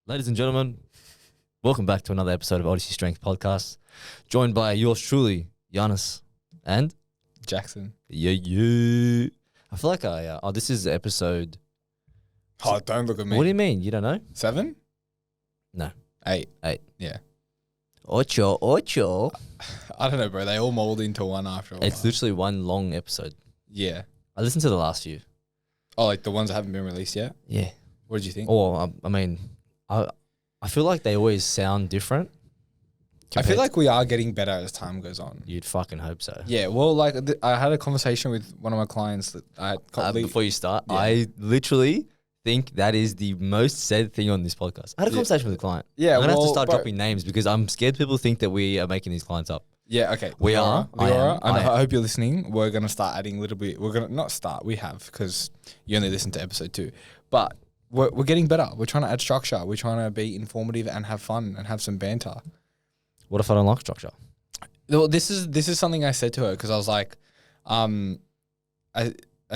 Ladies and gentlemen, welcome back to another episode of Odyssey Strength Podcast, joined by yours truly, Giannis and Jackson. Yeah. I feel like this is episode. Oh, don't look at me. What do you mean? You don't know? 7? No. 8. Yeah. Ocho. I don't know, bro. They all mold into one after a while. It's literally one long episode. Yeah. I listened to the last few. Oh, like the ones that haven't been released yet? Yeah. What did you think? I feel like they always sound different. I feel like we are getting better as time goes on. You'd fucking hope so. Yeah, well, like I had a conversation with one of my clients that I had Before you start, Yeah. I literally think that is the most said thing on this podcast. I had a conversation with a client. Yeah, I'm going to have to start bro, dropping names because I'm scared people think that we are making these clients up. Yeah, okay. We are. Leora, I am. I hope you're listening. We're going to start adding a little bit. We're going to not start. We have because you only listened to episode 2. But we're getting better. We're trying to add structure. We're trying to be informative and have fun and have some banter. What if I don't like structure? Well, this is something I said to her because I was like, I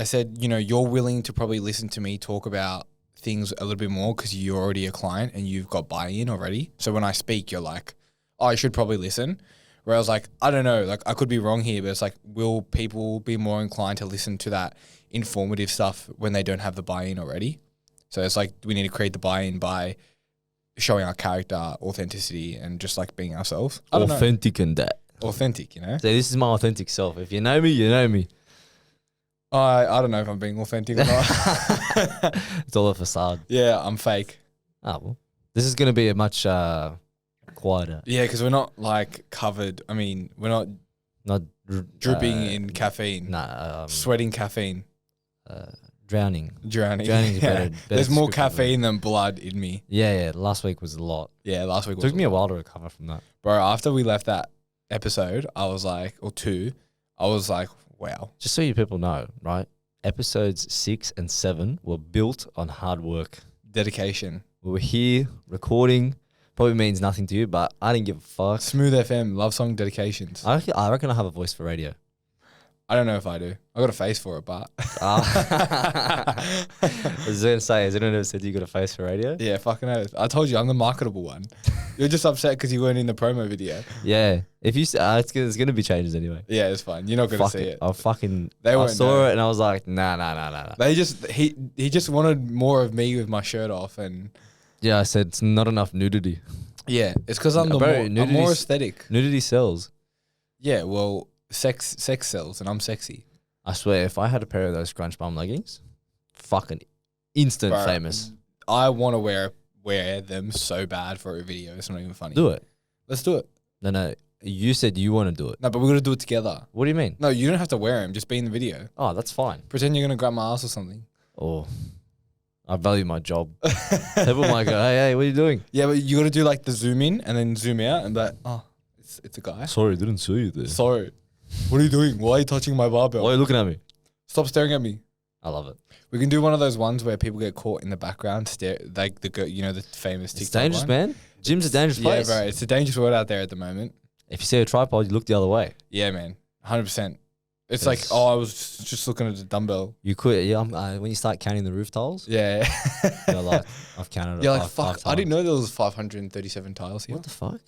said, you know, you're willing to probably listen to me talk about things a little bit more because you're already a client and you've got buy-in already. So when I speak, you're like, oh, I should probably listen. Where I was like, I don't know, like I could be wrong here, but it's like, will people be more inclined to listen to that informative stuff when they don't have the buy-in already? So it's like, we need to create the buy-in by showing our character, authenticity, and just like being ourselves. Authentic and that. Authentic, you know? So this is my authentic self. If you know me, you know me. I don't know if I'm being authentic or not. It's all a facade. Yeah, I'm fake. Ah, well. This is going to be a much quieter. Yeah, because we're not like covered. I mean, we're not Not dripping in caffeine. Sweating caffeine. Drowning. Drowning. Drowning's a better There's more descriptive caffeine than blood in me. Yeah. Last week was a lot. Yeah, last week It was took me a while to recover from that. Bro, after we left that episode, I was like, or 2, I was like, wow. Just so you people know, right? Episodes 6 and 7 were built on hard work. Dedication. We were here recording. Probably means nothing to you, but I didn't give a fuck. Smooth FM, love song dedications. I reckon I have a voice for radio. I don't know if I do. I got a face for it, but. I was going to say, has anyone ever said you got a face for radio? Yeah, fucking oath. I told you, I'm the marketable one. You're just upset because you weren't in the promo video. Yeah. If you, there's going to be changes anyway. Yeah, it's fine. You're not going to see it. I saw it and I was like, nah. They just, he just wanted more of me with my shirt off and. Yeah, I said it's not enough nudity. Yeah, it's because I'm I'm more aesthetic. Nudity sells. Yeah, well, sex sells and I'm sexy. I swear, if I had a pair of those scrunch bum leggings, fucking instant Bro, famous. I want to wear them so bad for a video. It's not even funny. Do it. Let's do it. No. You said you want to do it. No, but we're going to do it together. What do you mean? No, you don't have to wear them. Just be in the video. Oh, that's fine. Pretend you're going to grab my ass or something. Oh, I value my job. People might go, hey, what are you doing? Yeah, but you got to do like the zoom in and then zoom out and be like, oh, it's a guy. Sorry, didn't see you there. Sorry. What are you doing? Why are you touching my barbell? Why are you looking at me? Stop staring at me. I love it. We can do one of those ones where people get caught in the background, like the famous TikTok It's dangerous, one. man. Gym's a dangerous place. Yeah, bro. It's a dangerous word out there at the moment. If you see a tripod, you look the other way. Yeah, man. 100%. It's Yes. like, oh, I was just looking at the dumbbell. You could, yeah. When you start counting the roof tiles, Yeah. you're like, I've counted it. You're like, five fuck, I didn't times. know there was 537 tiles here. What the fuck?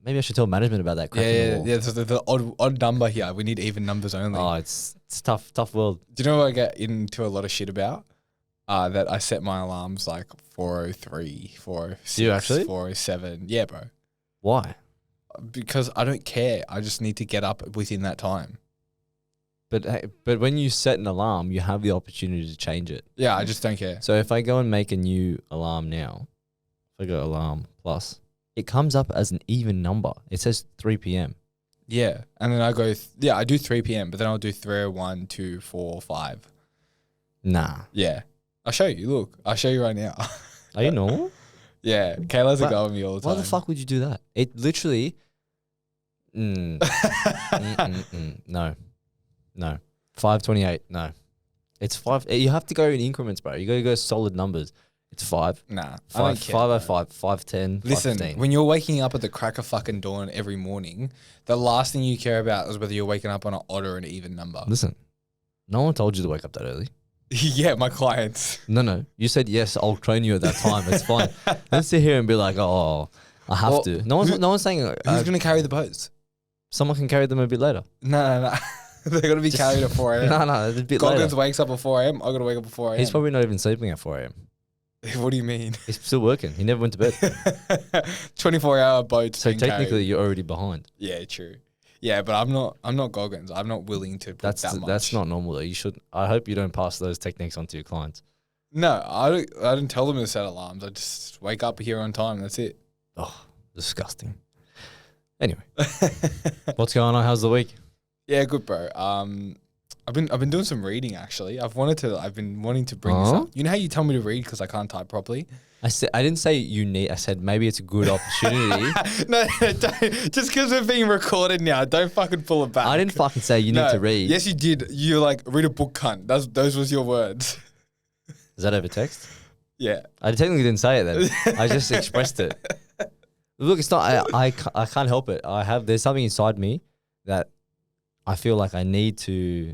Maybe I should tell management about that. Yeah. So the odd number here. We need even numbers only. Oh, it's tough world. Do you know what I get into a lot of shit about? That I set my alarms like 4:03, 4:06, Do you actually? 4:07. Yeah, bro. Why? Because I don't care. I just need to get up within that time. But when you set an alarm, you have the opportunity to change it. Yeah, I just don't care. So if I go and make a new alarm now, if I go alarm plus, it comes up as an even number. It says 3 p.m. Yeah, and then I go. I do 3 p.m. But then I'll do 3:01, 2, 4, 5. Nah. Yeah, I'll show you. Look, I'll show you right now. Are you normal? Yeah, Kayla's a Why- go with me all the time. Why the fuck would you do that? It literally. No. 5:28. No. It's 5. You have to go in increments, bro. You got to go solid numbers. It's 5. Nah, I don't care. 5:05, 5:10. Listen, 5:15. when you're waking up at the crack of fucking dawn every morning, the last thing you care about is whether you're waking up on an odd or an even number. Listen, no one told you to wake up that early. Yeah, my clients. No. You said yes. I'll train you at that time. It's fine. Don't sit here and be like, oh, I have Well, to. No one's saying Who's gonna carry the boats? someone can carry them a bit later. No. They're gonna be carried at 4 a.m. No, it's a bit Goggins later. wakes up at 4 a.m. I gotta wake up at 4 a.m. He's probably not even sleeping at 4 a.m. What do you mean? He's still working. He never went to bed. 24-hour boats. So being technically, carried. you're already behind. Yeah, true. Yeah, but I'm not Goggins. I'm not willing to put that much. That's not normal though. You should. I hope you don't pass those techniques on to your clients. No, I didn't tell them to set alarms. I just wake up here on time. That's it. Oh, disgusting. Anyway, what's going on? How's the week? Yeah, good, bro. I've been doing some reading actually. I've been wanting to bring this up. You know how you tell me to read because I can't type properly? I didn't say you need. I said maybe it's a good opportunity. No, don't. Just because we're being recorded now, don't fucking pull it back. I didn't fucking say you need to read. Yes, you did. You're like, read a book, cunt. Those was your words. Is that over text? Yeah. I technically didn't say it then. I just expressed it. Look, it's not. I can't help it. There's something inside me that I feel like I need to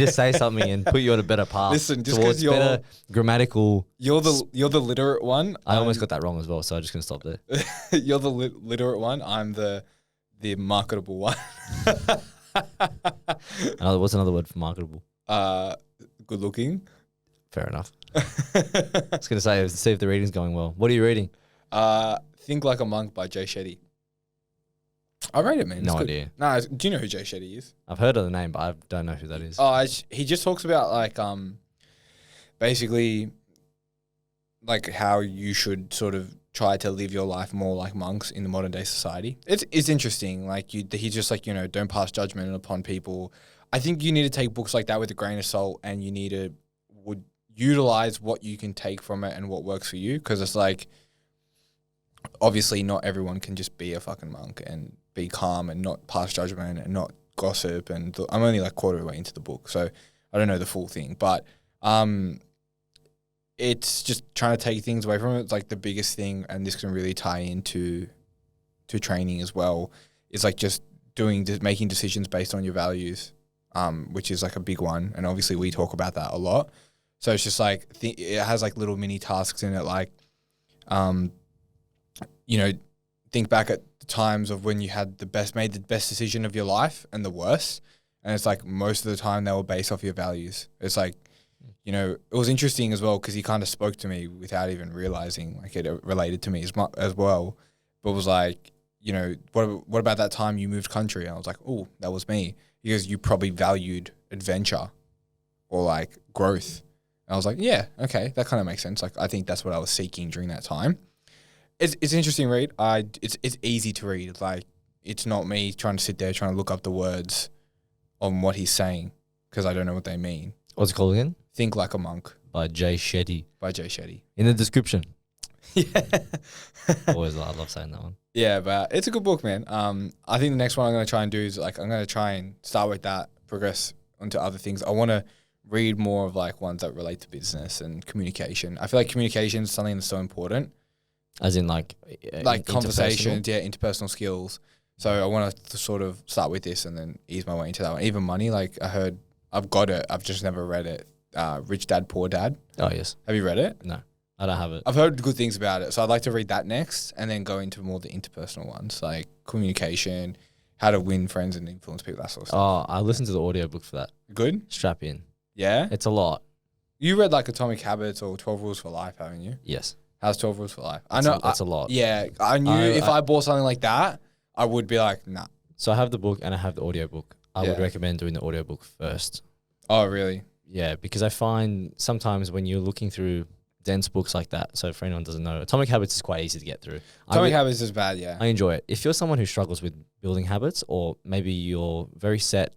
say something and put you on a better path. Listen, just towards because better grammatical. You're the literate one. I almost got that wrong as well, so I'm just gonna stop there. You're the literate one. I'm the marketable one. What's another word for marketable? Good looking. Fair enough. I was gonna say, see if the reading's going well. What are you reading? Think Like a Monk by Jay Shetty. I read it, man. No idea. No, do you know who Jay Shetty is? I've heard of the name, but I don't know who that is. He just talks about like basically like how you should sort of try to live your life more like monks in the modern day society. It's interesting. Like he's just like, don't pass judgment upon people. I think you need to take books like that with a grain of salt, and you need to utilize what you can take from it and what works for you, because it's like, obviously not everyone can just be a fucking monk and be calm and not pass judgment and not gossip. And I'm only like quarter of the way into the book, so I don't know the full thing, but it's just trying to take things away from it. It's like the biggest thing, and this can really tie into training as well, is like just making decisions based on your values, which is like a big one, and obviously we talk about that a lot. So it's just like it has like little mini tasks in it, like think back at the times of when you had made the best decision of your life and the worst. And it's like most of the time they were based off your values. It's like, it was interesting as well because he kind of spoke to me without even realizing, like it related to me as well. But it was like, what about that time you moved country? And I was like, oh, that was me. Because you probably valued adventure or like growth. And I was like, yeah, okay, that kind of makes sense. Like I think that's what I was seeking during that time. It's interesting read. It's easy to read. Like it's not me trying to sit there trying to look up the words on what he's saying because I don't know what they mean. What's it called again? Think Like a Monk By Jay Shetty. In the description. Yeah. I love saying that one. Yeah, but it's a good book, man. I think the next one I'm going to try and do is like I'm going to try and start with that, progress onto other things. I want to read more of like ones that relate to business and communication. I feel like communication is something that's so important. As in like conversations, interpersonal skills. So I want to sort of start with this and then ease my way into that one. Even money, like I've got it. I've just never read it. Rich Dad, Poor Dad. Oh, yes. Have you read it? No, I don't have it. I've heard good things about it. So I'd like to read that next and then go into more the interpersonal ones, like communication, how to win friends and influence people, that sort of stuff. Oh, I listened to the audiobook for that. Good? Strap in. Yeah? It's a lot. You read like Atomic Habits or 12 Rules for Life, haven't you? Yes. How's 12 Rules for Life? I know. know. That's a lot. Yeah. I knew if I bought something like that, I would be like, nah. So I have the book and I have the audiobook. I would Yeah. recommend doing the audiobook first. Oh, really? Yeah, because I find sometimes when you're looking through dense books like that, so for anyone who doesn't know, Atomic Habits is quite easy to get through. Atomic Habits is bad, yeah. I enjoy it. If you're someone who struggles with building habits, or maybe you're very set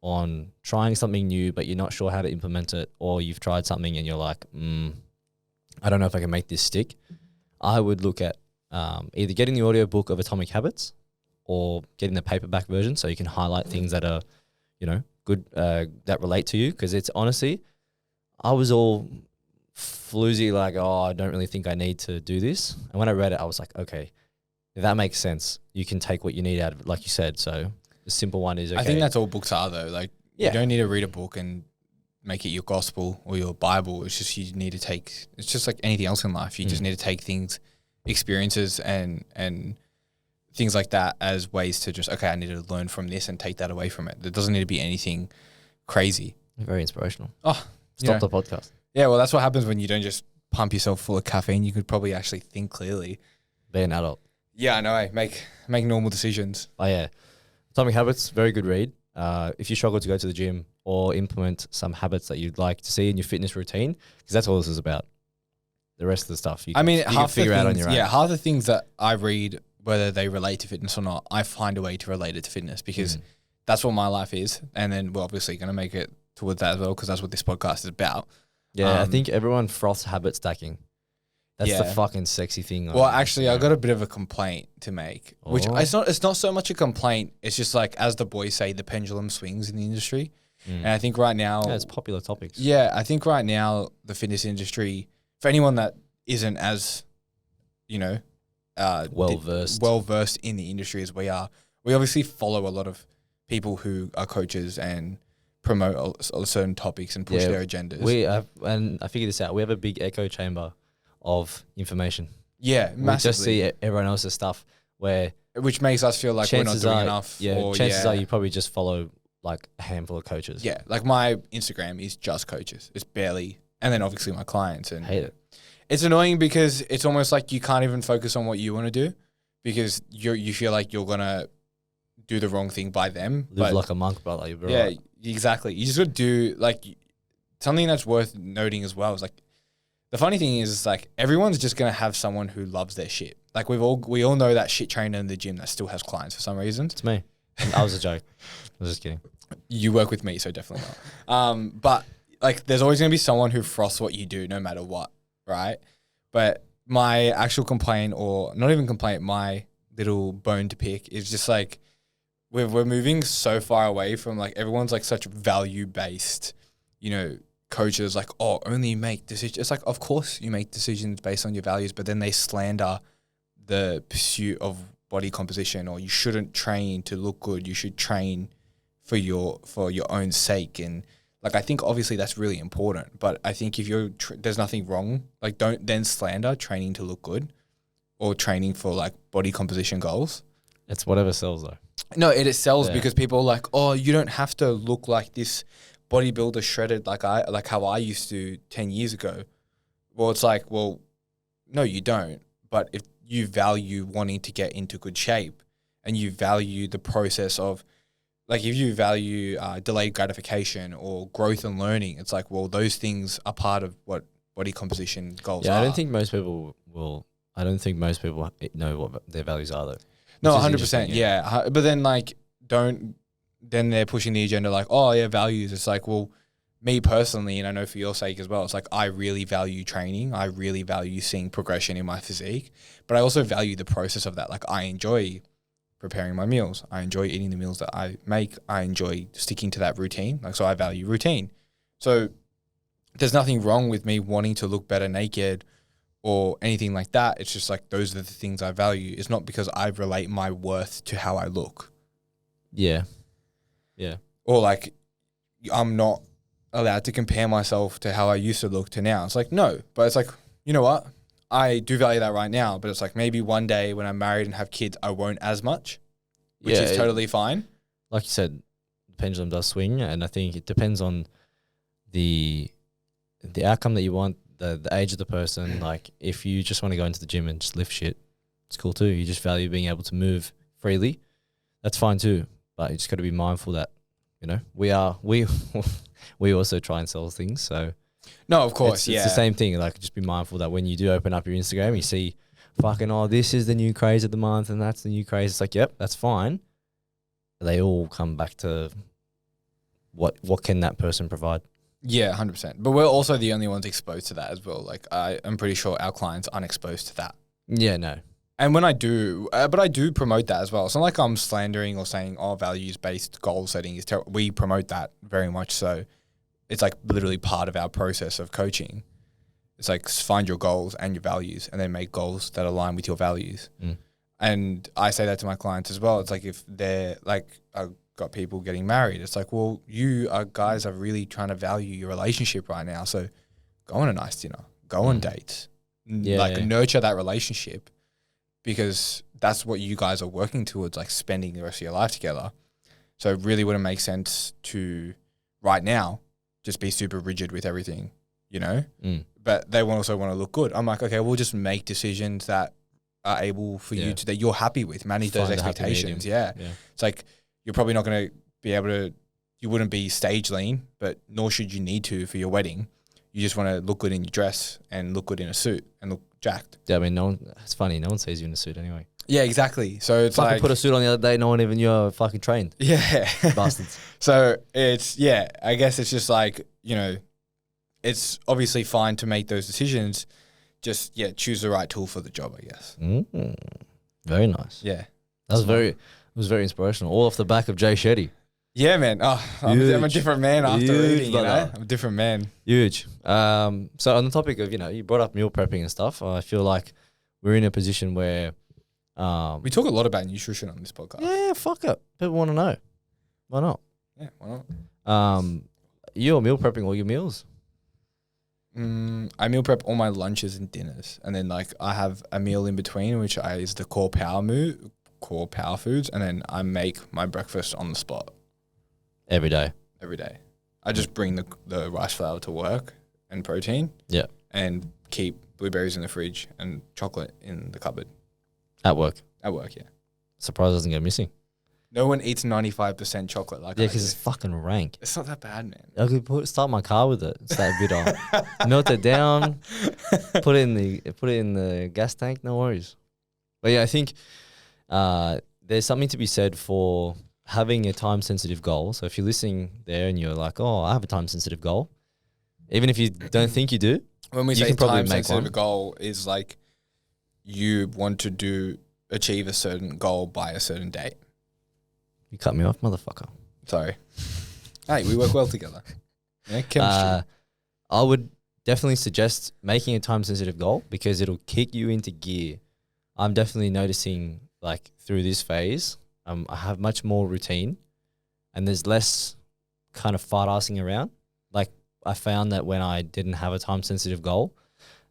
on trying something new, but you're not sure how to implement it, or you've tried something and you're like, I don't know if I can make this stick, I would look at either getting the audiobook of Atomic Habits or getting the paperback version so you can highlight things that are, good, that relate to you. Because it's honestly, I was all floozy, like, oh, I don't really think I need to do this. And when I read it, I was like, okay, that makes sense. You can take what you need out of it, like you said. So the simple one is, okay. I think that's all books are though. Like, you don't need to read a book and make it your gospel or your Bible. It's just you need to take. It's just like anything else in life. You just need to take things, experiences, and things like that as ways to just I need to learn from this and take that away from it. There doesn't need to be anything crazy. Very inspirational. Oh, Stop the podcast. Yeah, well, that's what happens when you don't just pump yourself full of caffeine. You could probably actually think clearly. Be an adult. Yeah, I know. Make normal decisions. Oh yeah, Atomic Habits, very good read. If you struggle to go to the gym or implement some habits that you'd like to see in your fitness routine, because that's all this is about. The rest of the stuff you can figure out on your own. Yeah, half the things that I read, whether they relate to fitness or not, I find a way to relate it to fitness because that's what my life is. And then we're obviously going to make it towards that as well because that's what this podcast is about. Yeah, I think everyone froths habit stacking. That's the fucking sexy thing. Well, actually, I got a bit of a complaint to make, which it's not so much a complaint. It's just like, as the boys say, the pendulum swings in the industry. And I think right now... Yeah, it's popular topics. Yeah, I think right now, the fitness industry, for anyone that isn't as, well-versed in the industry as we are, we obviously follow a lot of people who are coaches and promote certain topics and push their agendas. And I figured this out. We have a big echo chamber of information. Yeah, massively. We just see everyone else's stuff which makes us feel like we're not doing enough. Yeah, chances are you probably just follow like a handful of coaches. Yeah, like my Instagram is just coaches. It's barely, and then obviously my clients. And hate it. It's annoying because it's almost like you can't even focus on what you want to do because you feel like you're gonna do the wrong thing by them. Live like a monk, brother. Yeah, exactly. You just got to do like something that's worth noting as well. Is like the funny thing is like everyone's just gonna have someone who loves their shit. Like we all know that shit trainer in the gym that still has clients for some reason. It's me. That was a joke. I was just kidding. You work with me, so definitely not. But like, there's always gonna be someone who froths what you do, no matter what, right? But my actual complaint, or not even complaint, my little bone to pick is just like we're moving so far away from like everyone's like such value based, coaches like, oh, only make decisions. It's like, of course you make decisions based on your values, but then they slander the pursuit of body composition, or you shouldn't train to look good. You should train for your own sake. And like, I think obviously that's really important, but I think if there's nothing wrong, like don't then slander training to look good or training for like body composition goals. It's whatever sells though. No, it sells because people are like, oh, you don't have to look like this bodybuilder shredded like how I used to 10 years ago. Well, it's like, well, no, you don't. But if you value wanting to get into good shape and you value the process of, like, if you value delayed gratification or growth and learning, it's like, well, those things are part of what body composition goals are. I don't think most people know what their values are though. No, 100%. Yeah. But then like, then they're pushing the agenda like, oh yeah, values. It's like, well, me personally, and I know for your sake as well, it's like I really value training. I really value seeing progression in my physique, but I also value the process of that. Like I enjoy preparing my meals. I enjoy eating the meals that I make. I enjoy sticking to that routine. Like, so I value routine. So there's nothing wrong with me wanting to look better naked or anything like that. It's just like, those are the things I value. It's not because I relate my worth to how I look. Yeah. Yeah. Or like, I'm not allowed to compare myself to how I used to look to now. It's like, no, but it's like, you know what? I do value that right now, but it's like maybe one day when I'm married and have kids, I won't as much, which is totally fine. Like you said, the pendulum does swing, and I think it depends on the outcome that you want, the age of the person. Like if you just want to go into the gym and just lift shit, it's cool too. You just value being able to move freely. That's fine too. But you just got to be mindful that, we also try and sell things. So no, of course, it's the same thing. Like just be mindful that when you do open up your Instagram, you see fucking, oh, this is the new craze of the month and that's the new craze. It's like, yep, that's fine. They all come back to what can that person provide? Yeah, 100%. But we're also the only ones exposed to that as well. Like I'm pretty sure our clients aren't exposed to that. Yeah, no. And when I do, but I do promote that as well. It's not like I'm slandering or saying, oh, values-based goal setting is terrible. We promote that very much so. It's like literally part of our process of coaching. It's like find your goals and your values and then make goals that align with your values. And I say that to my clients as well. It's like if they're like a got people getting married. It's like, well, guys are really trying to value your relationship right now. So go on a nice dinner, go on dates, nurture that relationship, because that's what you guys are working towards, like spending the rest of your life together. So it really wouldn't make sense to right now just be super rigid with everything, you know? But they also want to look good. I'm like, okay, we'll just make decisions that are able for you that you're happy with, manage those expectations. Yeah. It's like, you're probably not going to be able to, you wouldn't be stage lean, but nor should you need to for your wedding. You just want to look good in your dress and look good in a suit and look jacked. Yeah, I mean, it's funny. No one sees you in a suit anyway. Yeah, exactly. So it's fucking put a suit on the other day. No one even knew you were fucking trained. Yeah. Bastards. So it's, I guess it's just like, you know, it's obviously fine to make those decisions. Just, choose the right tool for the job, I guess. Very nice. Yeah. It was very inspirational. All off the back of Jay Shetty. Yeah, man. Oh, I'm a different man after reading, you know? I'm a different man. Huge. So on the topic of, you brought up meal prepping and stuff, I feel like we're in a position where... we talk a lot about nutrition on this podcast. Yeah, fuck it. People want to know. Why not? Yeah, why not? You're meal prepping all your meals? I meal prep all my lunches and dinners. And then, like, I have a meal in between, which is the core power foods. And then I make my breakfast on the spot. Every day? Every day. I just bring the rice flour to work and protein. Yeah. And keep blueberries in the fridge and chocolate in the cupboard. At work? At work, yeah. Surprise doesn't go missing. No one eats 95% chocolate like Yeah, because it's fucking rank. It's not that bad, man. I could start my car with it. It's that bitter. Melt it down, put it in the gas tank, no worries. But yeah, I think there's something to be said for having a time-sensitive goal. So if you're listening there and you're like, oh, I have a time-sensitive goal, even if you don't think you do, when we say time-sensitive goal is like you want to achieve a certain goal by a certain date. You cut me off, motherfucker. Sorry. Hey, we work well together. Yeah, chemistry. I would definitely suggest making a time-sensitive goal because it'll kick you into gear. I'm definitely noticing, like, through this phase, I have much more routine and there's less kind of fart-assing around. Like, I found that when I didn't have a time-sensitive goal,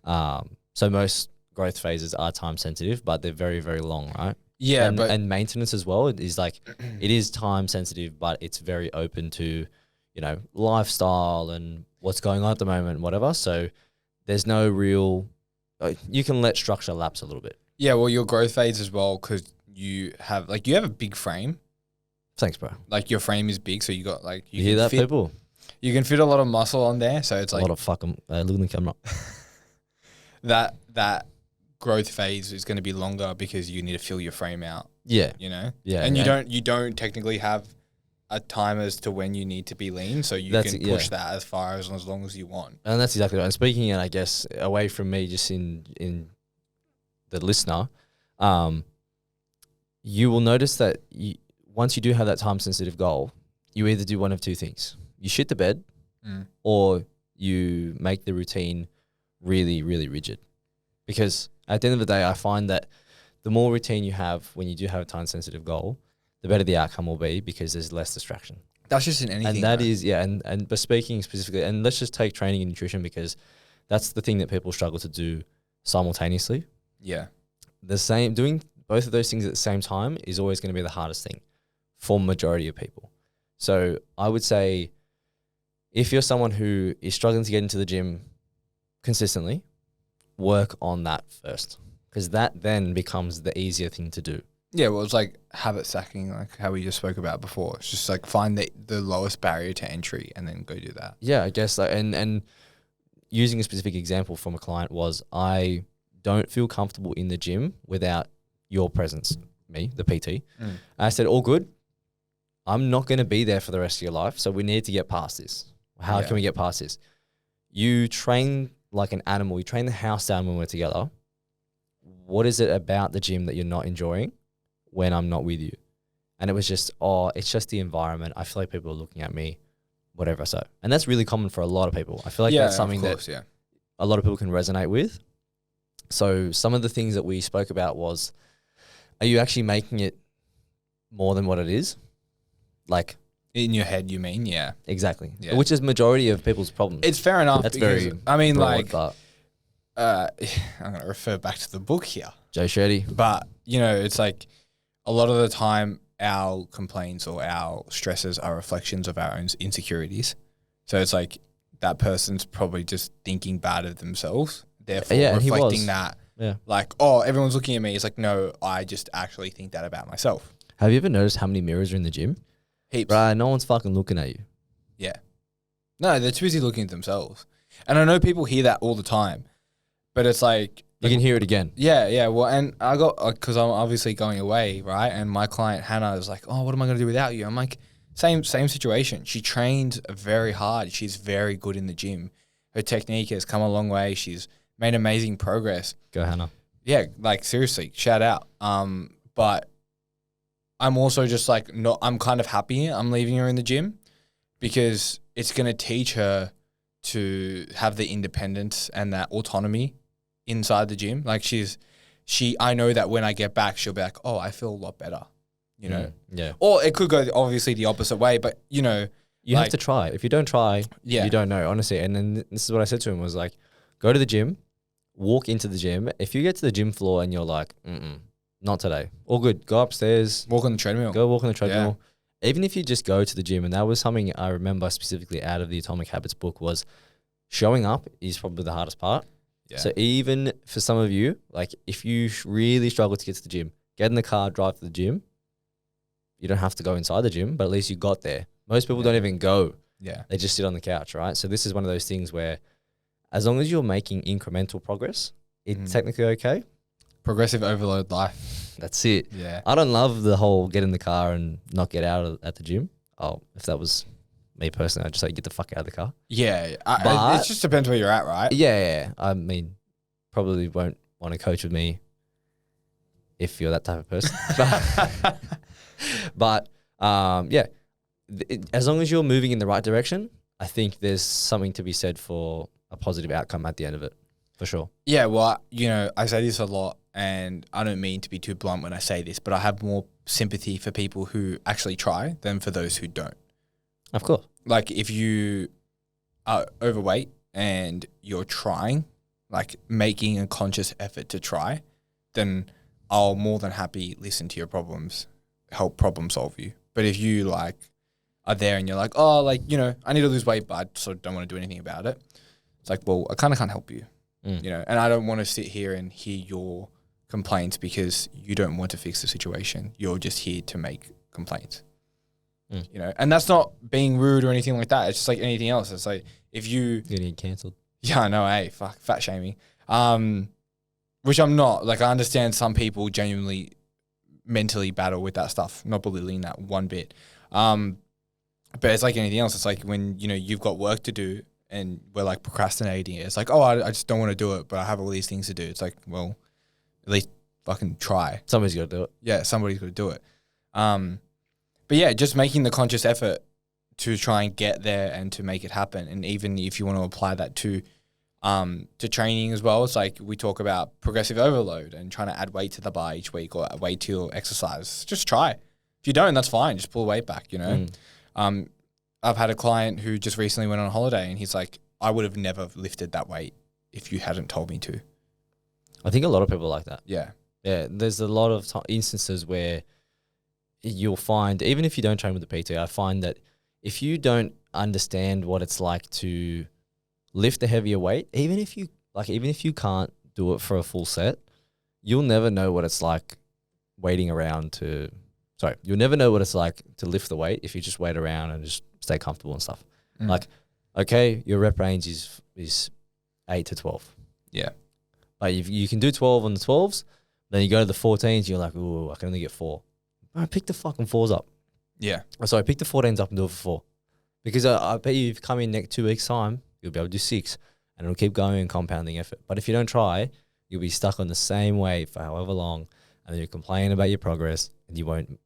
so most growth phases are time-sensitive, but they're very, very long, right? Yeah, and maintenance as well. It is like, it is time sensitive, but it's very open to, lifestyle and what's going on at the moment, and whatever. So there's no real, you can let structure lapse a little bit. Yeah, well, your growth phase as well, because you have a big frame. Thanks, bro. Like your frame is big, so you got like you hear that, people? You can fit a lot of muscle on there, so it's like a lot of fucking look in the camera. that growth phase is going to be longer because you need to fill your frame out. Yeah. Yeah. And you don't technically have a time as to when you need to be lean, so you can push that as far as long as you want. And that's exactly right. And speaking, and I guess away from me, just in the listener, you will notice that once you do have that time sensitive goal, you either do one of two things: you shit the bed, or you make the routine really, really rigid. Because at the end of the day, I find that the more routine you have when you do have a time-sensitive goal, the better the outcome will be because there's less distraction. That's just in anything. And that is, but speaking specifically, and let's just take training and nutrition because that's the thing that people struggle to do simultaneously. Yeah. Doing both of those things at the same time is always going to be the hardest thing for majority of people. So I would say if you're someone who is struggling to get into the gym consistently, work on that first because that then becomes the easier thing to do. Yeah, well, it's like habit stacking, like how we just spoke about before. It's just like find the lowest barrier to entry and then go do that. Yeah, I guess. And using a specific example from a client was I don't feel comfortable in the gym without your presence, me, the PT. I said, all good. I'm not going to be there for the rest of your life, so we need to get past this. How can we get past this? You train like an animal. You train the house down when we're together. What is it about the gym that you're not enjoying when I'm not with you? And it was just, it's just the environment. I feel like people are looking at me, whatever. So, and that's really common for a lot of people. I feel like that's something that a lot of people can resonate with. So some of the things that we spoke about was, are you actually making it more than what it is? Like, In your head, you mean? Yeah. exactly. Yeah. Which is majority of people's problems. It's fair enough. That's because, very I mean, broad, like, but I'm going to refer back to the book here. Joe Shetty. But, you know, it's like a lot of the time our complaints or our stresses are reflections of our own insecurities. So it's like that person's probably just thinking bad of themselves, therefore Yeah, and he reflecting was. that. Yeah. Like, oh, everyone's looking at me. It's like, no, I just actually think that about myself. Have you ever noticed how many mirrors are in the gym? Heaps. Bruh, no one's fucking looking at you. Yeah. No, they're too busy looking at themselves. And I know people hear that all the time, but it's like, You can hear it again. yeah. Well, and I got, because I'm obviously going away, right? And my client, Hannah, is like, oh, what am I going to do without you? I'm like, same situation. She trained very hard. She's very good in the gym. Her technique has come a long way. She's made amazing progress. Go, Hannah. Yeah, like seriously, shout out. But I'm also just like, I'm kind of happy I'm leaving her in the gym because it's going to teach her to have the independence and that autonomy inside the gym. Like I know that when I get back, she'll be like, oh, I feel a lot better, you know? Yeah. Or it could go obviously the opposite way, but you know, You have to try. If you don't try, Yeah. you don't know, honestly. And then this is what I said to him was like, go to the gym, walk into the gym. If you get to the gym floor and you're like, not today, all good. Go upstairs, walk on the treadmill. go walk on the treadmill. Even if you just go to the gym, and that was something I remember specifically out of the Atomic Habits book was showing up is probably the hardest part. Yeah. So even for some of you, like if you really struggle to get to the gym, get in the car, drive to the gym. You don't have to go inside the gym, but at least you got there. Most people don't even go. Yeah. They just sit on the couch, right? So this is one of those things where as long as you're making incremental progress, it's technically okay. Progressive overload life. That's it. Yeah. I don't love the whole get in the car and not get out at the gym. Oh, if that was me personally, I'd just say get the fuck out of the car. Yeah. But- it just depends where you're at, right? Yeah. I mean, probably won't want to coach with me if you're that type of person. But yeah, as long as you're moving in the right direction, I think there's something to be said for a positive outcome at the end of it, for sure. Yeah, well, you know, I say this a lot, and I don't mean to be too blunt when I say this, but I have more sympathy for people who actually try than for those who don't. Of course. Like, if you are overweight and you're trying, like making a conscious effort to try, then I'll more than happy listen to your problems, help problem solve you. But if you like are there and you're like, oh, like, you know, I need to lose weight, but I sort of don't want to do anything about it. It's like, well, I kind of can't help you, you know, and I don't want to sit here and hear your complaints because you don't want to fix the situation. You're just here to make complaints, you know, and that's not being rude or anything like that. It's just like anything else. It's like if You're gonna get cancelled. yeah, no, hey, fuck, fat shaming. Which I'm not. Like, I understand some people genuinely mentally battle with that stuff. Not belittling that one bit. But it's like anything else. It's like when, you know, you've got work to do and we're like procrastinating. It's like, oh, I just don't want to do it, but I have all these things to do. It's like, well, at least fucking try. Somebody's got to do it. Yeah, somebody's got to do it. But yeah, just making the conscious effort to try and get there and to make it happen. And even if you want to apply that to training as well, it's like we talk about progressive overload and trying to add weight to the bar each week or weight to your exercise. Just try. If you don't, that's fine. Just pull weight back, you know? I've had a client who just recently went on holiday and he's like, I would have never lifted that weight if you hadn't told me to. I think a lot of people are like that. Yeah. Yeah, there's a lot of instances where you'll find, even if you don't train with the PT, I find that if you don't understand what it's like to lift a heavier weight, even if you can't do it for a full set, you'll never know what it's like you'll never know what it's like to lift the weight if you just wait around and just stay comfortable and stuff. Like, okay, your rep range is 8 to 12. Yeah. But if you can do 12 on the 12s, then you go to the 14s, you're like, ooh, I can only get 4. I pick the fucking 4s up. Yeah. Sorry, pick the 14s up and do it for 4. Because I bet you if you come in next 2 weeks' time, you'll be able to do 6. And it'll keep going and compounding effort. But if you don't try, you'll be stuck on the same weight for however long. And then you complain about your progress and you won't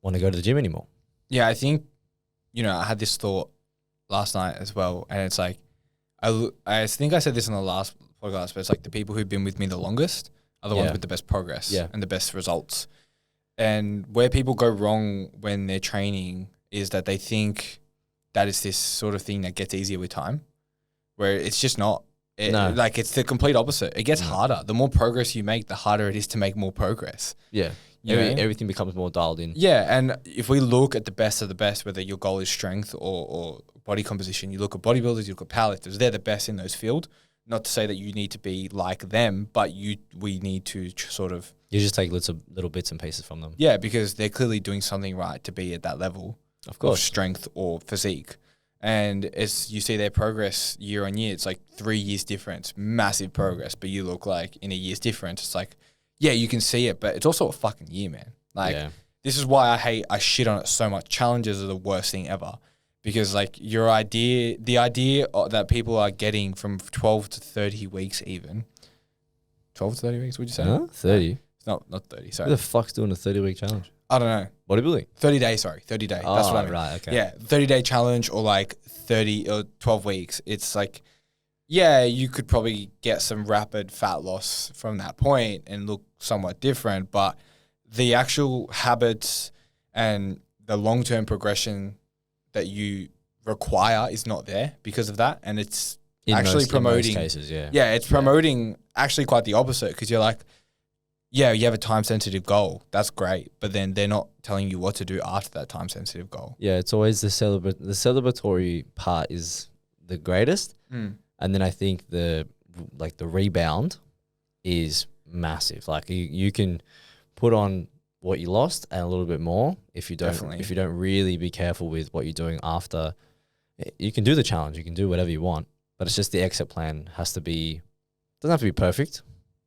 want to go to the gym anymore. Yeah, I think, you know, I had this thought last night as well. And it's like, I think I said this in the last podcast, but it's like the people who've been with me the longest are the ones with the best progress and the best results. And where people go wrong when they're training is that they think that it's this sort of thing that gets easier with time, where it's just not. No. Like, it's the complete opposite. It gets harder. The more progress you make, the harder it is to make more progress. Yeah. You know? Everything becomes more dialed in. Yeah, and if we look at the best of the best, whether your goal is strength or body composition, you look at bodybuilders, you look at powerlifters, they're the best in those fields. Not to say that you need to be like them, but we need to sort of... You just take little bits and pieces from them. Yeah, because they're clearly doing something right to be at that level of strength or physique. And as you see their progress year on year, it's like 3 years difference, massive progress, but you look like in a year's difference. It's like, yeah, you can see it, but it's also a fucking year, man. Like, this is why I shit on it so much. Challenges are the worst thing ever. Because, like, the idea that people are getting from 12 to 30 weeks even. 12 to 30 weeks, would you say? Huh? 30? Not 30, sorry. Who the fuck's doing a 30-week challenge? I don't know. Bodybuilding? 30 days, sorry. 30 days. Oh, That's what I mean. right, okay. Yeah, 30-day challenge or like 30 or 12 weeks. It's like, yeah, you could probably get some rapid fat loss from that point and look somewhat different, but the actual habits and the long-term progression that you require is not there because of that. And it's actually promoting... In most cases, yeah. Yeah, it's promoting actually quite the opposite because you're like, yeah, you have a time-sensitive goal. That's great. But then they're not telling you what to do after that time-sensitive goal. Yeah, it's always the celebratory part is the greatest. And then I think the rebound is massive. Like you can put on what you lost and a little bit more if you don't really be careful with what you're doing after. You can do the challenge, you can do whatever you want, but it's just the exit plan doesn't have to be perfect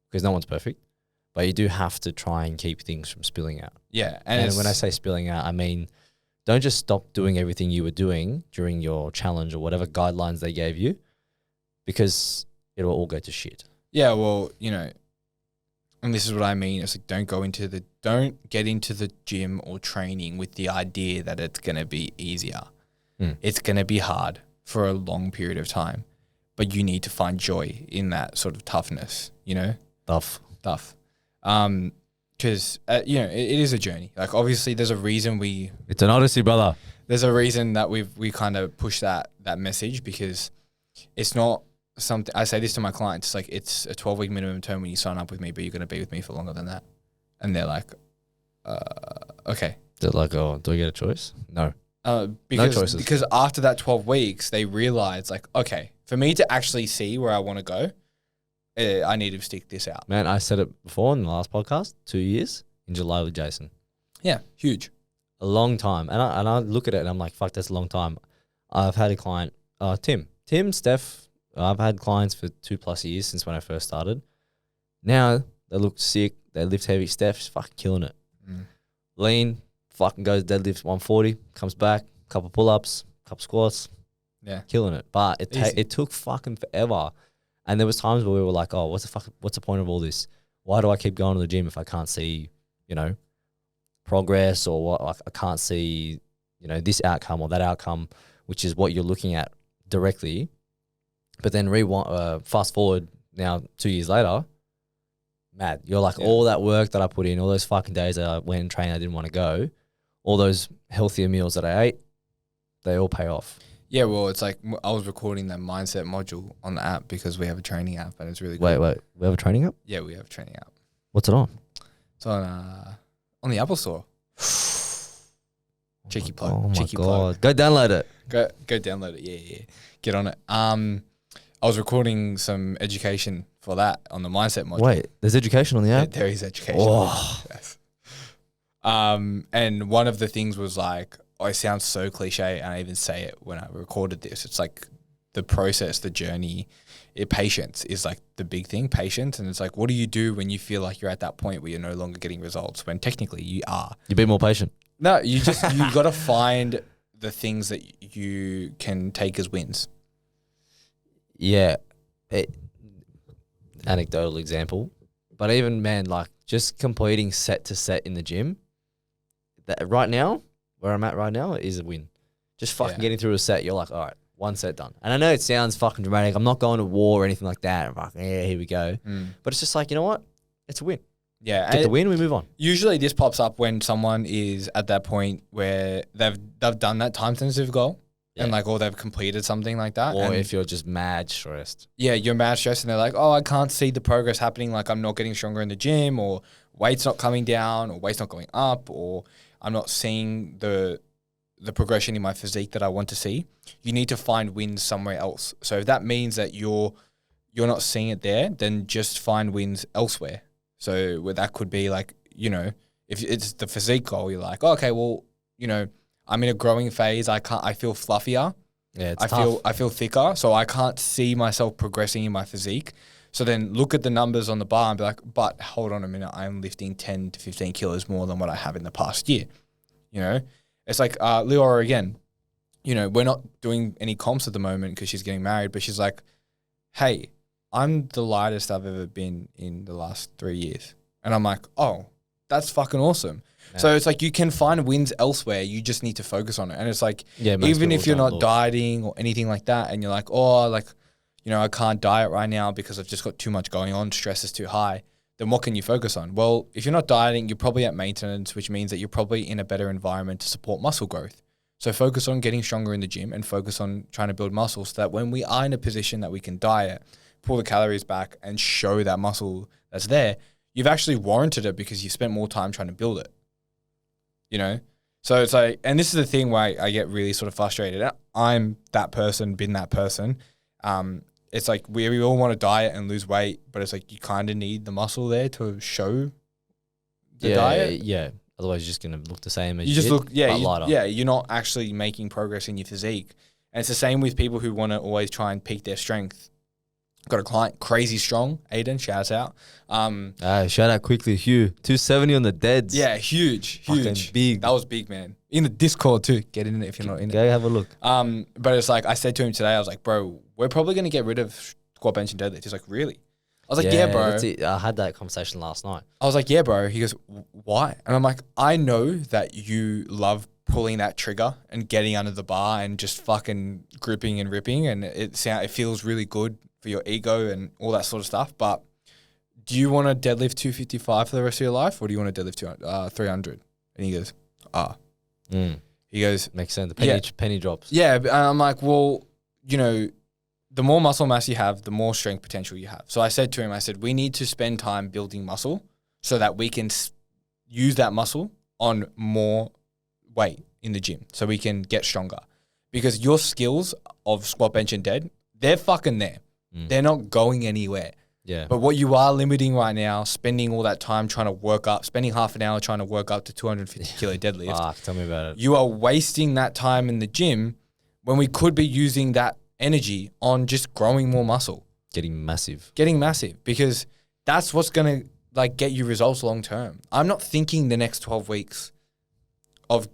because no one's perfect. But you do have to try and keep things from spilling out. Yeah. And when I say spilling out, I mean, don't just stop doing everything you were doing during your challenge or whatever guidelines they gave you, because it'll all go to shit. Yeah, well, and this is what I mean. It's like, don't get into the gym or training with the idea that it's going to be easier. It's going to be hard for a long period of time, but you need to find joy in that sort of toughness, Tough. Because, it is a journey. Like, obviously, there's a reason It's an odyssey, brother. There's a reason that we kind of push that message, because it's not something... I say this to my clients. It's like, it's a 12-week minimum term when you sign up with me, but you're going to be with me for longer than that. And they're like, okay. They're like, oh, do I get a choice? No. No choices. Because after that 12 weeks, they realize, like, okay, for me to actually see where I want to go, I need to stick this out. Man, I said it before in the last podcast, 2 years in July with Jason. Yeah, huge. A long time. And I look at it and I'm like, fuck, that's a long time. I've had a client, Tim, Steph, I've had clients for 2+ years since when I first started. Now they look sick, they lift heavy. Steph's fucking killing it. Lean, fucking goes deadlifts 140, comes back, couple pull-ups, couple squats. Yeah. Killing it. But it took fucking forever. And there was times where we were like, oh, what's the point of all this? Why do I keep going to the gym if I can't see, progress, or what? I can't see, this outcome or that outcome, which is what you're looking at directly. But then fast forward now 2 years later, mad. You're like, all that work that I put in, all those fucking days that I went and trained, I didn't want to go, all those healthier meals that I ate, they all pay off. Yeah, well, it's like I was recording that mindset module on the app because we have a training app and it's really good. Wait, we have a training app? Yeah, we have a training app. What's it on? It's on the Apple Store. Cheeky plug. Oh my Cheeky God. plug. Go download it. Go download it. Yeah. Get on it. I was recording some education for that on the mindset module. Wait, there's education on the app? There is education. Oh. Yes. And one of the things was like, it sounds so cliche, and I even say it when I recorded this. It's like the process, the journey, patience is like the big thing, patience. And it's like, what do you do when you feel like you're at that point where you're no longer getting results, when technically you are? You be more patient. No, you got to find the things that you can take as wins. Yeah. Anecdotal example. But even, man, like just completing set to set in the gym, that right now, where I'm at right now, is a win. Just fucking getting through a set, you're like, all right, one set done. And I know it sounds fucking dramatic. I'm not going to war or anything like that. Fucking, yeah, here we go. But it's just like, you know what? It's a win. Yeah. Get the win, we move on. Usually this pops up when someone is at that point where they've done that time sensitive goal and like, or they've completed something like that. Or and if you're just mad stressed. yeah, you're mad stressed and they're like, oh, I can't see the progress happening. Like I'm not getting stronger in the gym, or weight's not coming down, or weight's not going up, or I'm not seeing the progression in my physique that I want to see. You need to find wins somewhere else. So if that means that you're not seeing it there, then just find wins elsewhere. So where that could be like, you know, if it's the physique goal, you're like, oh, okay, well, you know, I'm in a growing phase. I feel fluffier. Yeah, it's tough. I feel thicker. So I can't see myself progressing in my physique. So then look at the numbers on the bar and be like, but hold on a minute, I'm lifting 10 to 15 kilos more than what I have in the past year. You know, it's like Leora again, you know, we're not doing any comps at the moment because she's getting married, but she's like, hey, I'm the lightest I've ever been in the last 3 years. And I'm like, oh, that's fucking awesome. Yeah. So it's like you can find wins elsewhere. You just need to focus on it. And it's like, even if you're not dieting or anything like that, and you're like, oh, like, you know, I can't diet right now because I've just got too much going on. Stress is too high. Then what can you focus on? Well, if you're not dieting, you're probably at maintenance, which means that you're probably in a better environment to support muscle growth. So focus on getting stronger in the gym and focus on trying to build muscle so that when we are in a position that we can diet, pull the calories back and show that muscle that's there, you've actually warranted it because you spent more time trying to build it, you know? So it's like, and this is the thing where I get really sort of frustrated. I'm that person, been that person. It's like we all want to diet and lose weight, but it's like you kind of need the muscle there to show the diet. Yeah. Otherwise, you're just going to look the same as you just look, lighter. You're not actually making progress in your physique. And it's the same with people who want to always try and peak their strength. Got a client, crazy strong, Aiden, shouts out. Shout out quickly, Hugh. 270 on the deads. Yeah, huge. Fucking big. That was big, man. In the Discord too. Get in it if you're not in it. Go have a look. But it's like, I said to him today, I was like, bro, we're probably going to get rid of squat, bench, and deadlift. He's like, really? I was like, yeah, bro. I had that conversation last night. I was like, yeah, bro. He goes, why? And I'm like, I know that you love pulling that trigger and getting under the bar and just fucking gripping and ripping, and it feels really good for your ego and all that sort of stuff. But do you want to deadlift 255 for the rest of your life, or do you want to deadlift 300? And he goes, He goes, makes sense. The penny drops. Yeah, and I'm like, well, you know, the more muscle mass you have, the more strength potential you have. So I said to him, we need to spend time building muscle so that we can use that muscle on more weight in the gym so we can get stronger. Because your skills of squat, bench, and dead, they're fucking there. They're not going anywhere. Yeah. But what you are limiting right now, spending all that time trying to work up, spending half an hour trying to work up to 250 kilo deadlift. Fuck, tell me about it. You are wasting that time in the gym when we could be using that energy on just growing more muscle. Getting massive. Because that's what's going to like get you results long term. I'm not thinking the next 12 weeks of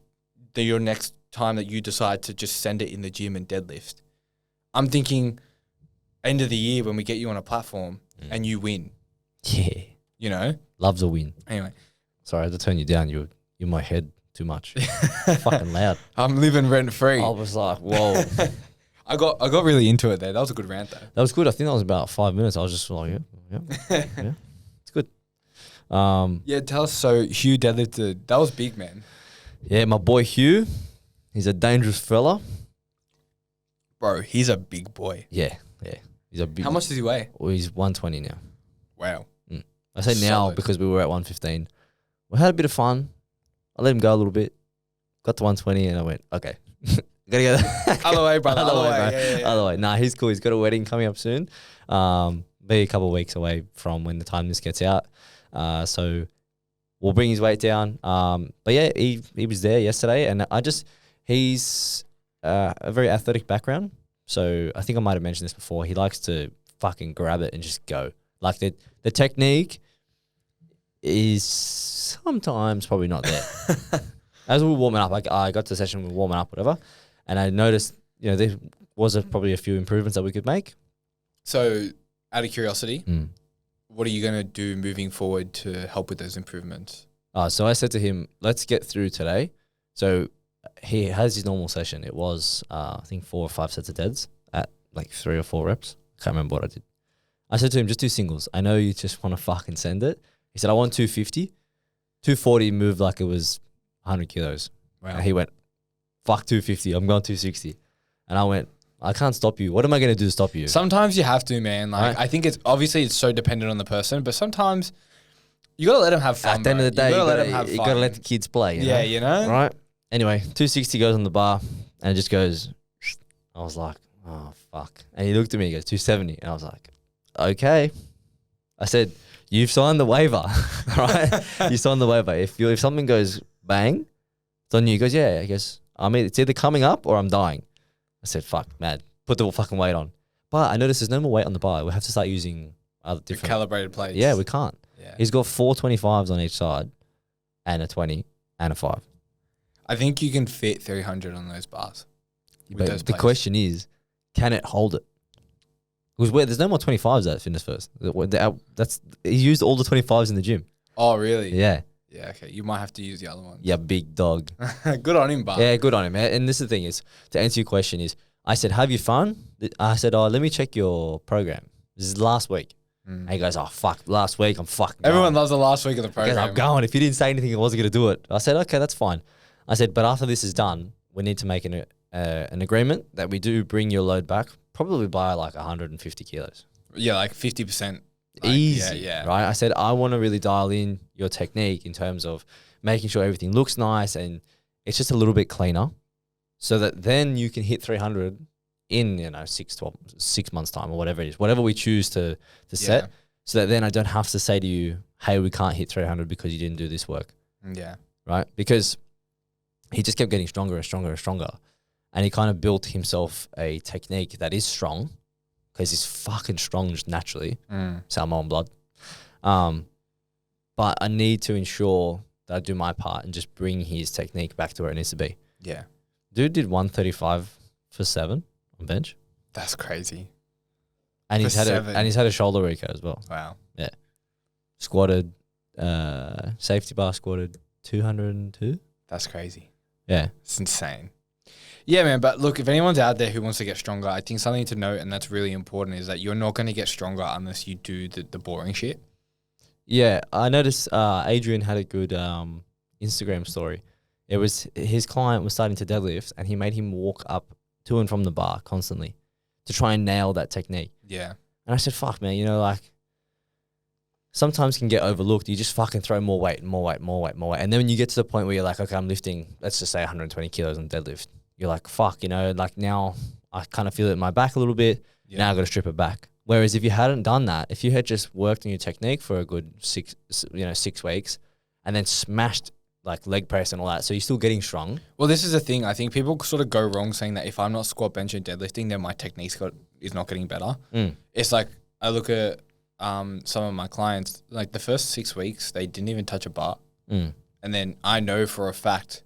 your next time that you decide to just send it in the gym and deadlift. I'm thinking end of the year when we get you on a platform and you win. Yeah. You know? Loves a win. Anyway. Sorry, I had to turn you down. You're in my head too much. Fucking loud. I'm living rent free. I was like, whoa. I got really into it there. That was a good rant though. That was good. I think that was about 5 minutes. I was just like, yeah. It's good. Yeah, tell us. So Hugh deadlifted. That was big, man. Yeah, my boy Hugh. He's a dangerous fella. Bro, he's a big boy. Yeah. He's a big. How much does he weigh? Well, he's 120 now. Wow. I say now because we were at 115. We had a bit of fun. I let him go a little bit. Got to 120 and I went, okay. Gotta go. Other way, brother. Other way, bro. Yeah. Other way. Nah, he's cool. He's got a wedding coming up soon. Be a couple of weeks away from when the time this gets out. So we'll bring his weight down. But yeah, he was there yesterday, and he's a very athletic background. So I think I might have mentioned this before. He likes to fucking grab it and just go. Like the technique is sometimes probably not there. As we were warming up, I got to the session, we were warming up, whatever, and I noticed, there was probably a few improvements that we could make. So, out of curiosity, what are you going to do moving forward to help with those improvements? So I said to him, let's get through today. So he has his normal session. It was, I think 4 or 5 sets of deads at like 3 or 4 reps. Can't remember what I did. I said to him, just do singles. I know you just want to fucking send it. He said, I want 250. 240 moved like it was 100 kilos. Wow. And he went, fuck 250. I'm going 260. And I went, I can't stop you. What am I going to do to stop you? Sometimes you have to, man. Like, Right. I think it's obviously it's so dependent on the person, but sometimes you gotta let them have fun. At the end of the day, you you gotta gotta, let them have you fun. gotta let the kids play. Yeah, you know? Right? Anyway, 260 goes on the bar and it just goes, I was like, oh, fuck. And he looked at me, he goes, 270. And I was like, okay. I said, you've signed the waiver, right? You signed the waiver. If something goes bang, it's on you. He goes, yeah. He goes, I mean, it's either coming up or I'm dying. I said, fuck, man, put the fucking weight on. But I noticed there's no more weight on the bar. We have to start using other different. Calibrated plates. Yeah, we can't. Yeah. He's got 4 25s on each side and a 20 and a 5. I think you can fit 300 on those bars. with those But the plates. question is, can it hold it? Because there's no more 25s at Fitness First. He used all the 25s in the gym. Oh, really? Yeah. Yeah, okay. You might have to use the other one. Yeah, big dog. Good on him, but Yeah, good on him. And this is the thing is, to answer your question is, I said, have you fun? I said, oh, let me check your program. This is last week. And he goes, oh, fuck, last week, I'm fucking everyone going. loves the last week of the He goes, program. I'm going. If you didn't say anything, I wasn't going to do it. I said, okay, that's fine. I said, but after this is done, we need to make an agreement that we do bring your load back, probably by like 150 kilos. Yeah, like 50%. Easy, yeah. right? I said, I want to really dial in your technique in terms of making sure everything looks nice and it's just a little bit cleaner so that then you can hit 300 in, 6 months time or whatever it is, whatever we choose to set, so that then I don't have to say to you, hey, we can't hit 300 because you didn't do this work. Yeah. Right? Because he just kept getting stronger and stronger and stronger. And he kind of built himself a technique that is strong because he's fucking strong just naturally. Salmon blood. But I need to ensure that I do my part and just bring his technique back to where it needs to be. Yeah. Dude did 135 for 7 on bench. That's crazy. And For he's had a shoulder recap as well. Wow. Yeah. Squatted, safety bar squatted 202. That's crazy. Yeah. It's insane. Yeah, man. But look, if anyone's out there who wants to get stronger, I think something to note, and that's really important, is that you're not going to get stronger unless you do the boring shit. Yeah, I noticed Adrian had a good Instagram story. It was his client was starting to deadlift and he made him walk up to and from the bar constantly to try and nail that technique. Yeah. And I said, fuck, man, like sometimes can get overlooked. You just fucking throw more weight, more weight, more weight, more weight. And then when you get to the point where you're like, okay, I'm lifting, let's just say 120 kilos on deadlift. You're like, fuck, like now I kind of feel it in my back a little bit. Yeah. Now I got to strip it back. Whereas if you hadn't done that, if you had just worked on your technique for a good 6 weeks and then smashed like leg press and all that, so you're still getting strong. Well, this is the thing. I think people sort of go wrong saying that if I'm not squat, bench, and deadlifting, then my technique is not getting better. It's like I look at some of my clients, like the first 6 weeks, they didn't even touch a bar. And then I know for a fact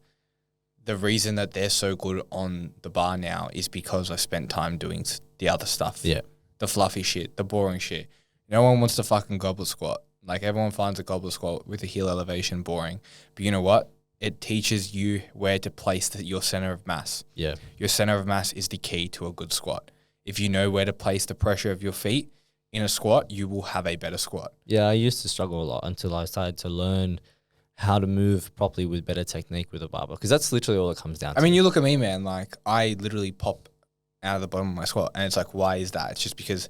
the reason that they're so good on the bar now is because I spent time doing the other stuff. Yeah. The fluffy shit, the boring shit. No one wants to fucking goblet squat. Like everyone finds a goblet squat with a heel elevation boring. But you know what? It teaches you where to place your center of mass. Yeah. Your center of mass is the key to a good squat. If you know where to place the pressure of your feet in a squat, you will have a better squat. Yeah, I used to struggle a lot until I started to learn how to move properly with better technique with a barbell, because that's literally all it comes down to. I mean, you look at me, man. Like I literally pop out of the bottom of my squat, and it's like, why is that? It's just because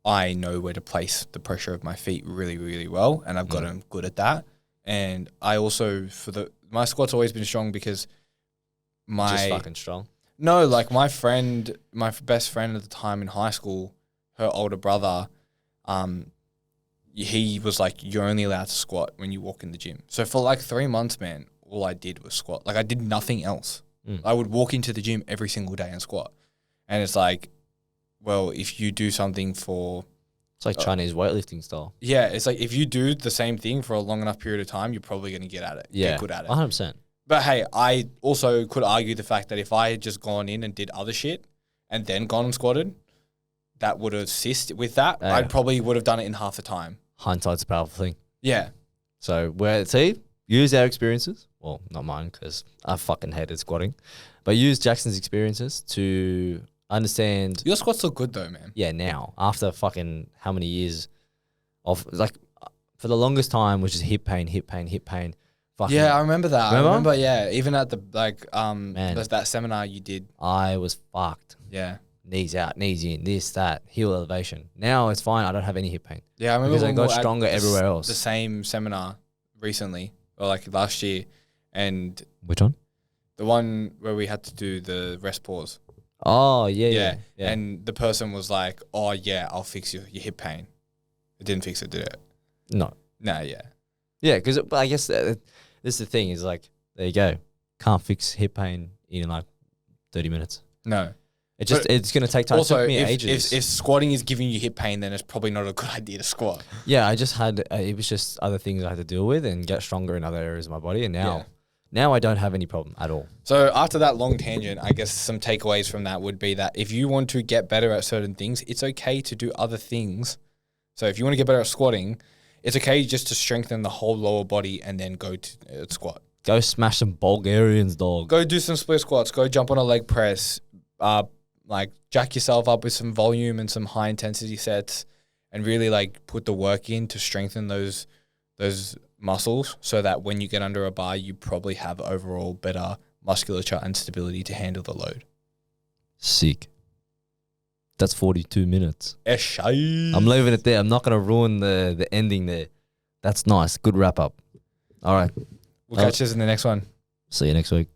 I know where to place the pressure of my feet really, really well, and I've gotten good at that. And I also my squat's always been strong because just fucking strong. No, like my best friend at the time in high school, her older brother, he was like, you're only allowed to squat when you walk in the gym. So for like 3 months, man, all I did was squat. Like I did nothing else. I would walk into the gym every single day and squat. And it's like, well, if you do something for... It's like Chinese weightlifting style. Yeah, it's like if you do the same thing for a long enough period of time, you're probably going to get at it. Yeah, get good at it. 100%. But hey, I also could argue the fact that if I had just gone in and did other shit and then gone and squatted, that would assist with that. Yeah. I probably would have done it in half the time. Hindsight's a powerful thing. Yeah. So use our experiences. Well, not mine because I fucking hated squatting, but use Jackson's experiences to understand. Your squats look good though, man. Yeah, now after fucking how many years of like for the longest time was just hip pain, hip pain, hip pain. Fucking, Yeah, I remember that. Remember? I remember, yeah. Even at the Man. there's that seminar you did. I was fucked. Yeah. Knees out, knees in, this, that, heel elevation. Now it's fine. I don't have any hip pain. Yeah, I remember Because I when got we were at stronger everywhere else. The same seminar recently, or like last year, and Which one? the one where we had to do the rest pause. Oh, yeah. And the person was like, "Oh yeah, I'll fix your hip pain." It didn't fix it, did it? No. No, yeah. Yeah, because I guess this is the thing is like, there you go. Can't fix hip pain in like 30 minutes. No. It's going to take time. Also, it took me if, ages. if squatting is giving you hip pain, then it's probably not a good idea to squat. Yeah, I just had, it was just other things I had to deal with and get stronger in other areas of my body. And now I don't have any problem at all. So after that long tangent, I guess some takeaways from that would be that if you want to get better at certain things, it's okay to do other things. So if you want to get better at squatting, it's okay just to strengthen the whole lower body and then go to squat. Go smash some Bulgarians, dog. Go do some split squats. Go jump on a leg press. Like jack yourself up with some volume and some high intensity sets, and really like put the work in to strengthen those muscles, so that when you get under a bar, you probably have overall better musculature and stability to handle the load. Sick. That's 42 minutes. I'm I'm leaving it there. I'm not going to ruin the ending there. That's nice. Good wrap up. All right. We'll catch us in the next one. See you next week.